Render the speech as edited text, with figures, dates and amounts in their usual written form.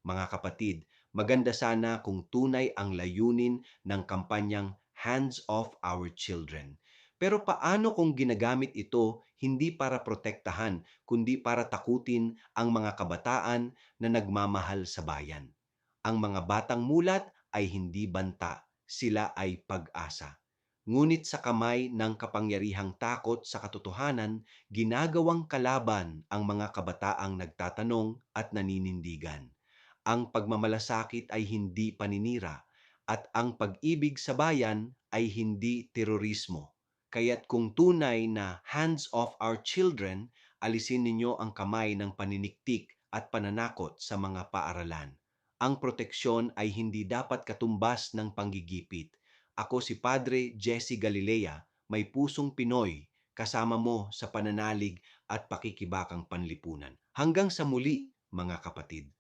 Mga kapatid, maganda sana kung tunay ang layunin ng kampanyang Hands Off Our Children. Pero paano kung ginagamit ito hindi para protektahan, kundi para takutin ang mga kabataan na nagmamahal sa bayan? Ang mga batang mulat ay hindi banta, sila ay pag-asa. Ngunit sa kamay ng kapangyarihang takot sa katotohanan, ginagawang kalaban ang mga kabataang nagtatanong at naninindigan. Ang pagmamalasakit ay hindi paninira at ang pag-ibig sa bayan ay hindi terorismo. Kaya't kung tunay na hands off our children, alisin ninyo ang kamay ng paniniktik at pananakot sa mga paaralan. Ang proteksyon ay hindi dapat katumbas ng panggigipit. Ako si Padre Jesse Galilea, may pusong Pinoy, kasama mo sa pananalig at pakikibakang panlipunan. Hanggang sa muli, mga kapatid.